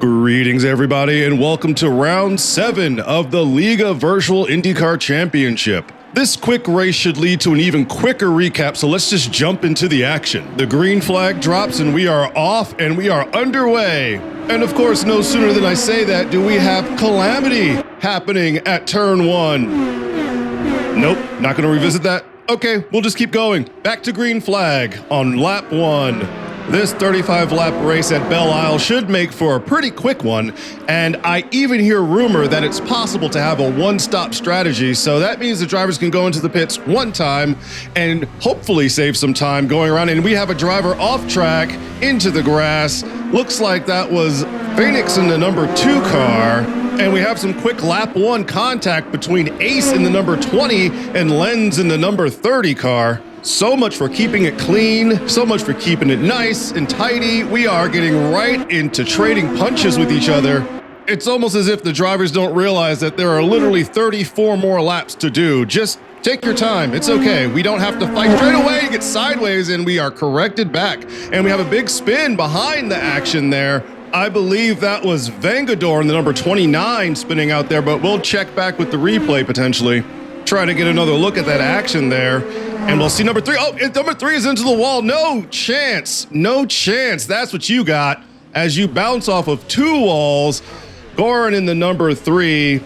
Greetings, everybody, and welcome to round 7 of the Liga Virtual IndyCar Championship. This quick race should lead to an even quicker recap, so let's just jump into the action. The green flag drops and we are off and we are underway. And of course, no sooner than I say that do we have calamity happening at turn 1. Nope, not going to revisit that. Okay, we'll just keep going. Back to green flag on lap 1. This 35-lap race at Belle Isle should make for a pretty quick one, and I even hear rumor that it's possible to have a one-stop strategy, so that means the drivers can go into the pits one time and hopefully save some time going around, and we have a driver off track into the grass. Looks like that was Phoenix in the number 2 car, and we have some quick lap 1 contact between Ace in the number 20 and Lenz in the number 30 car. So much for keeping it clean, so much for keeping it nice and tidy. We are getting right into trading punches with each other. It's almost as if the drivers don't realize that there are literally 34 more laps to do. Just take your time, it's okay. We don't have to fight straight away, get sideways, and we are corrected back. And we have a big spin behind the action there. I believe that was Vangador in the number 29 spinning out there, but we'll check back with the replay potentially. Try to get another look at that action there. And we'll see number 3. Oh, number 3 is into the wall. No chance. No chance. That's what you got as you bounce off of 2 walls. Goran in the number 3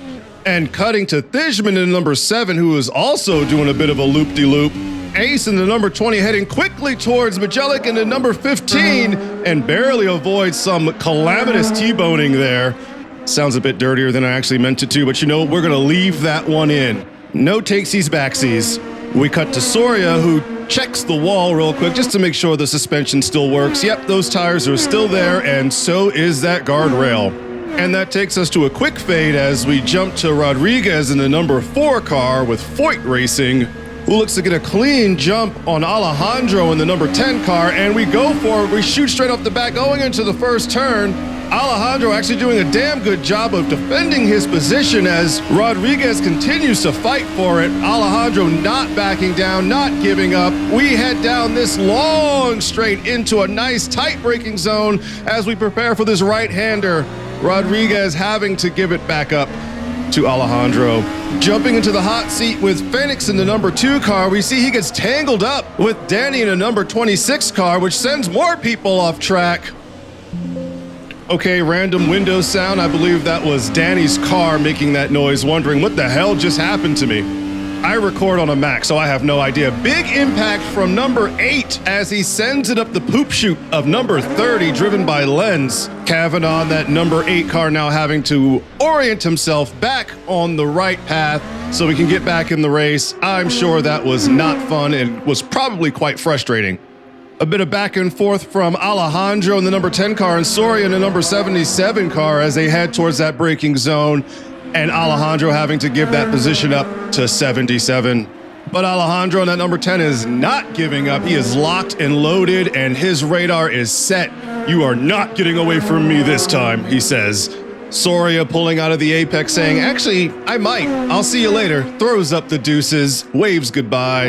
and cutting to Thijman in the number 7, who is also doing a bit of a loop-de-loop. Ace in the number 20 heading quickly towards Majelic in the number 15 and barely avoids some calamitous T-boning there. Sounds a bit dirtier than I actually meant it to, but you know, we're going to leave that one in. No takesies backsies. We cut to Soria, who checks the wall real quick just to make sure the suspension still works. Yep, those tires are still there, and so is that guardrail. And that takes us to a quick fade as we jump to Rodriguez in the number 4 car with Foyt Racing, who looks to get a clean jump on Alejandro in the number 10 car, and we go for it. We shoot straight off the back going into the first turn. Alejandro actually doing a damn good job of defending his position as Rodriguez continues to fight for it. Alejandro not backing down, not giving up. We head down this long straight into a nice tight braking zone as we prepare for this right-hander. Rodriguez having to give it back up to Alejandro. Jumping into the hot seat with Phoenix in the number 2 car, we see he gets tangled up with Danny in a number 26 car, which sends more people off track. Okay, random window sound. I believe that was Danny's car making that noise, wondering what the hell just happened to me. I record on a Mac, so I have no idea. Big impact from number 8 as he sends it up the poop chute of number 30, driven by Lenz. Kavanaugh, that number 8 car, now having to orient himself back on the right path so he can get back in the race. I'm sure that was not fun and was probably quite frustrating. A bit of back and forth from Alejandro in the number 10 car and Soria in the number 77 car as they head towards that braking zone, and Alejandro having to give that position up to 77. But Alejandro in that number 10 is not giving up. He is locked and loaded, and his radar is set. You are not getting away from me this time, he says. Soria pulling out of the apex saying, actually, I might. I'll see you later. Throws up the deuces, waves goodbye,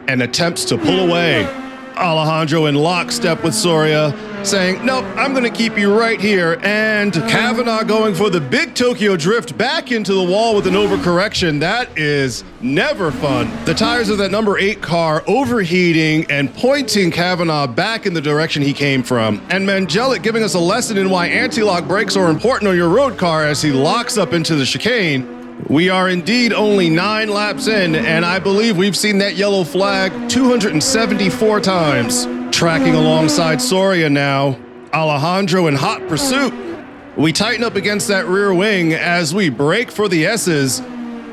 and attempts to pull away. Alejandro in lockstep with Soria, saying, nope, I'm going to keep you right here. And Kavanaugh going for the big Tokyo drift back into the wall with an overcorrection. That is never fun. The tires of that number 8 car overheating and pointing Kavanaugh back in the direction he came from. And Majelic giving us a lesson in why anti-lock brakes are important on your road car as he locks up into the chicane. We are indeed only 9 laps in, and I believe we've seen that yellow flag 274 times. Tracking alongside Soria now, Alejandro in hot pursuit. We tighten up against that rear wing as we brake for the S's.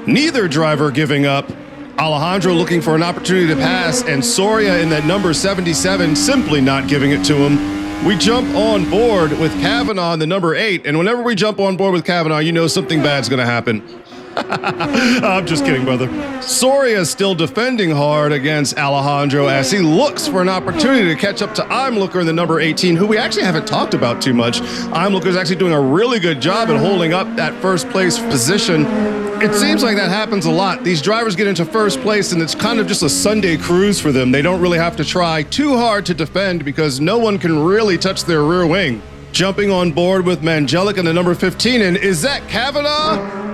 Neither driver giving up. Alejandro looking for an opportunity to pass, and Soria in that number 77 simply not giving it to him. We jump on board with Kavanaugh in the number 8, and whenever we jump on board with Kavanaugh, you know something bad's gonna happen. I'm just kidding, brother. Soria is still defending hard against Alejandro as he looks for an opportunity to catch up to Imlooker in the number 18, who we actually haven't talked about too much. Imlooker is actually doing a really good job at holding up that first place position. It seems like that happens a lot. These drivers get into first place and it's kind of just a Sunday cruise for them. They don't really have to try too hard to defend because no one can really touch their rear wing. Jumping on board with Mangelic in the number 15, and is that Kavanaugh?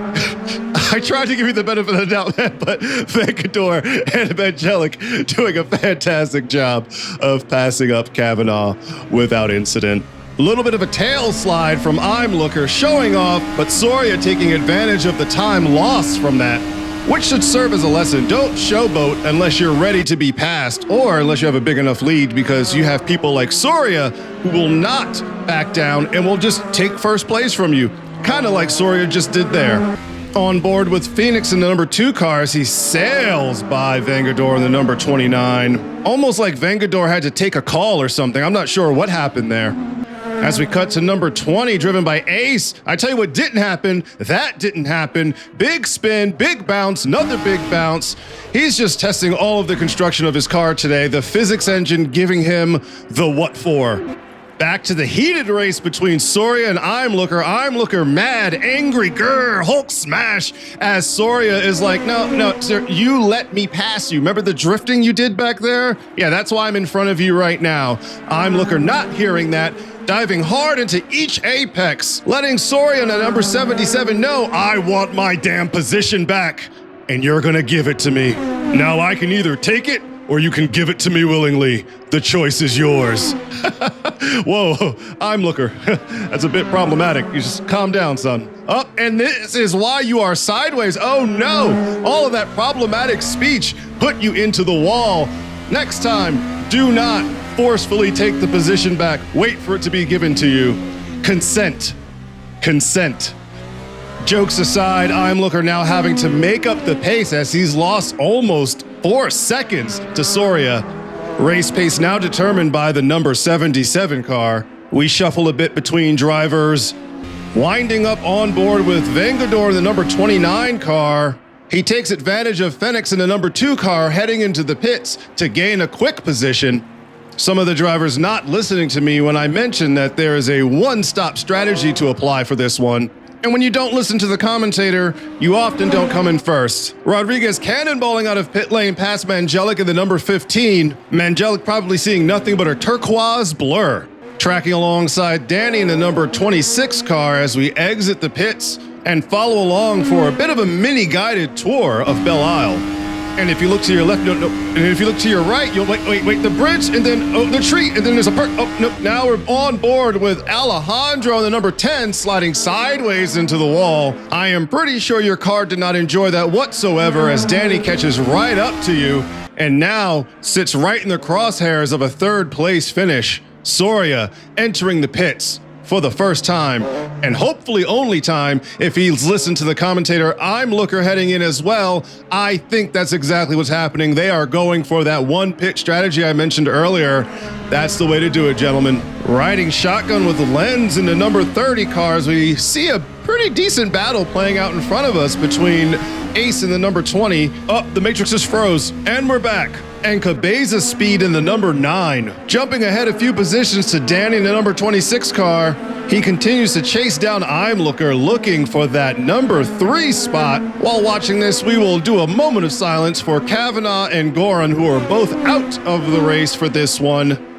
I tried to give you the benefit of the doubt, but Vengador and Mangelic doing a fantastic job of passing up Kavanaugh without incident. A little bit of a tail slide from Imlooker showing off, but Soria taking advantage of the time lost from that, which should serve as a lesson. Don't showboat unless you're ready to be passed, or unless you have a big enough lead, because you have people like Soria who will not back down and will just take first place from you, kind of like Soria just did there. On board with Phoenix in the number 2 car as he sails by Vengador in the number 29. Almost like Vengador had to take a call or something. I'm not sure what happened there. As we cut to number 20, driven by Ace. I tell you what didn't happen. That didn't happen. Big spin, big bounce, another big bounce. He's just testing all of the construction of his car today. The physics engine giving him the what for. Back to the heated race between Soria and Imlooker. Imlooker mad, angry, grr, Hulk smash, as Soria is like, no, sir, you let me pass you. Remember the drifting you did back there? Yeah, that's why I'm in front of you right now. Imlooker not hearing that, diving hard into each apex, letting Soria in at number 77 know, I want my damn position back, and you're gonna give it to me. Now I can either take it, or you can give it to me willingly. The choice is yours. Whoa, Imlooker. That's a bit problematic. You just calm down, son. Oh, and this is why you are sideways. Oh no, all of that problematic speech put you into the wall. Next time, do not forcefully take the position back. Wait for it to be given to you. Consent. Consent. Jokes aside, Imlooker now having to make up the pace as he's lost almost 4 seconds to Soria. Race pace now determined by the number 77 car. We shuffle a bit between drivers, winding up on board with Vengador in the number 29 car. He takes advantage of Phoenix in the number 2 car heading into the pits to gain a quick position. Some of the drivers not listening to me when I mentioned that there is a one-stop strategy to apply for this one. And when you don't listen to the commentator, you often don't come in first. Rodriguez cannonballing out of pit lane past Mangelic in the number 15. Mangelic probably seeing nothing but a turquoise blur. Tracking alongside Danny in the number 26 car as we exit the pits and follow along for a bit of a mini guided tour of Belle Isle. And if you look to your left, no, and if you look to your right, you'll wait, the bridge, and then the tree, and then there's a perk. Oh, no, now we're on board with Alejandro in the number 10, sliding sideways into the wall. I am pretty sure your car did not enjoy that whatsoever as Danny catches right up to you and now sits right in the crosshairs of a 3rd place finish. Soria entering the pits for the first time, and hopefully only time if he's listened to the commentator. Imlooker heading in as well. I think that's exactly what's happening. They are going for that one pit strategy I mentioned earlier. That's the way to do it, gentlemen. Riding shotgun with Lens in the number 30 cars. We see a pretty decent battle playing out in front of us between Ace and the number 20. Oh, the Matrix just froze, and we're back. And Cabeza Speed in the number 9. Jumping ahead a few positions to Danny in the number 26 car. He continues to chase down Imlooker, looking for that number 3 spot. While watching this, we will do a moment of silence for Kavanaugh and Goran, who are both out of the race for this one.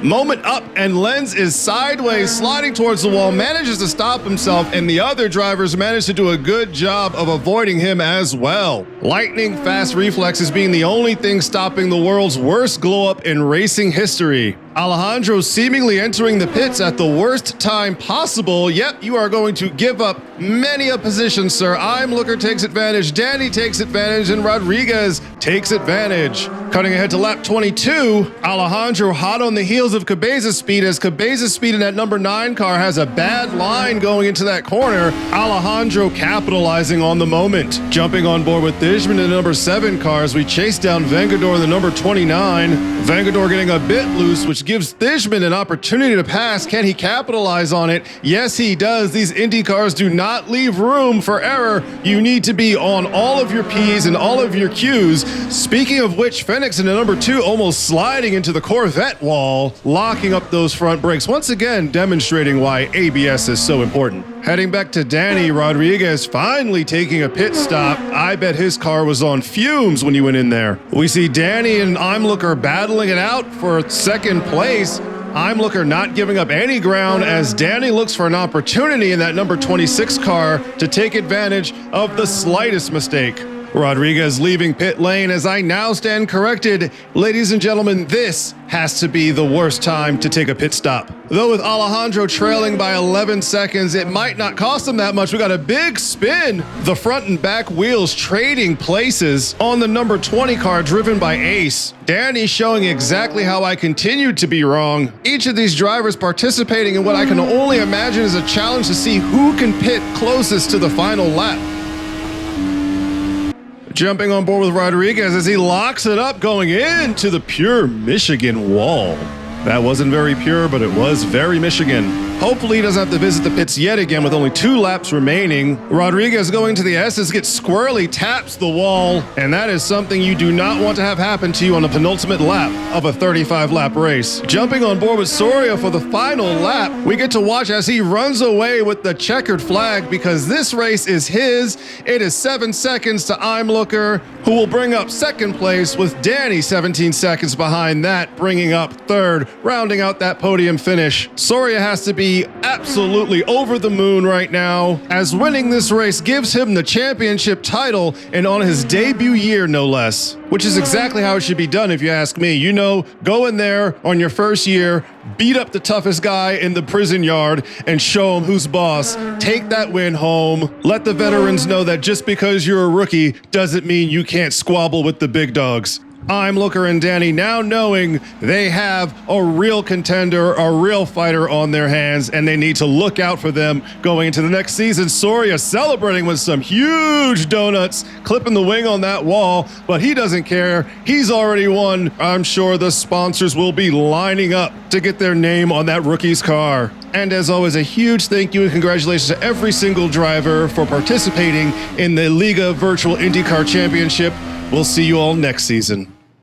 Moment up, and Lenz is sideways, sliding towards the wall, manages to stop himself, and the other drivers manage to do a good job of avoiding him as well. Lightning fast reflexes being the only thing stopping the world's worst glow-up in racing history. Alejandro seemingly entering the pits at the worst time possible. Yep, you are going to give up many a position, sir. Imlooker takes advantage, Danny takes advantage, and Rodriguez takes advantage. Cutting ahead to lap 22, Alejandro hot on the heels of Cabeza Speed as Cabeza Speed in that number 9 car has a bad line going into that corner. Alejandro capitalizing on the moment. Jumping on board with Dijman in the number 7 car as we chase down Vengador in the number 29. Vengador getting a bit loose, which gives Dijman an opportunity to pass. Can he capitalize on it? Yes, he does. These Indy cars do not leave room for error. You need to be on all of your P's and all of your Q's. Speaking of which, Phoenix in the number 2 almost sliding into the Corvette wall, locking up those front brakes, once again demonstrating why ABS is so important. Heading back to Danny, Rodriguez finally taking a pit stop. I bet his car was on fumes when he went in there. We see Danny and Imlooker battling it out for 2nd place. Imlooker not giving up any ground as Danny looks for an opportunity in that number 26 car to take advantage of the slightest mistake. Rodriguez leaving pit lane as I now stand corrected. Ladies and gentlemen, this has to be the worst time to take a pit stop. Though with Alejandro trailing by 11 seconds, it might not cost him that much. We got a big spin. The front and back wheels trading places on the number 20 car driven by Ace. Danny showing exactly how I continued to be wrong. Each of these drivers participating in what I can only imagine is a challenge to see who can pit closest to the final lap. Jumping on board with Rodriguez as he locks it up going into the pure Michigan wall. That wasn't very pure, but it was very Michigan. Hopefully he doesn't have to visit the pits yet again with only 2 laps remaining. Rodriguez going to the S's gets squarely taps the wall, and that is something you do not want to have happen to you on the penultimate lap of a 35-lap race. Jumping on board with Soria for the final lap, we get to watch as he runs away with the checkered flag because this race is his. It is 7 seconds to Imlooker, who will bring up second place with Danny 17 seconds behind that, bringing up third, rounding out that podium finish. Soria has to be absolutely over the moon right now, as winning this race gives him the championship title and on his debut year, no less. Which is exactly how it should be done if you ask me. You know, go in there on your first year, beat up the toughest guy in the prison yard and show him who's boss. Take that win home. Let the veterans know that just because you're a rookie doesn't mean you can't squabble with the big dogs. Imlooker and Danny now knowing they have a real contender, a real fighter on their hands, and they need to look out for them going into the next season. Soria celebrating with some huge donuts, clipping the wing on that wall, but he doesn't care. He's already won. I'm sure the sponsors will be lining up to get their name on that rookie's car. And as always, a huge thank you and congratulations to every single driver for participating in the Liga Virtual IndyCar Championship. We'll see you all next season.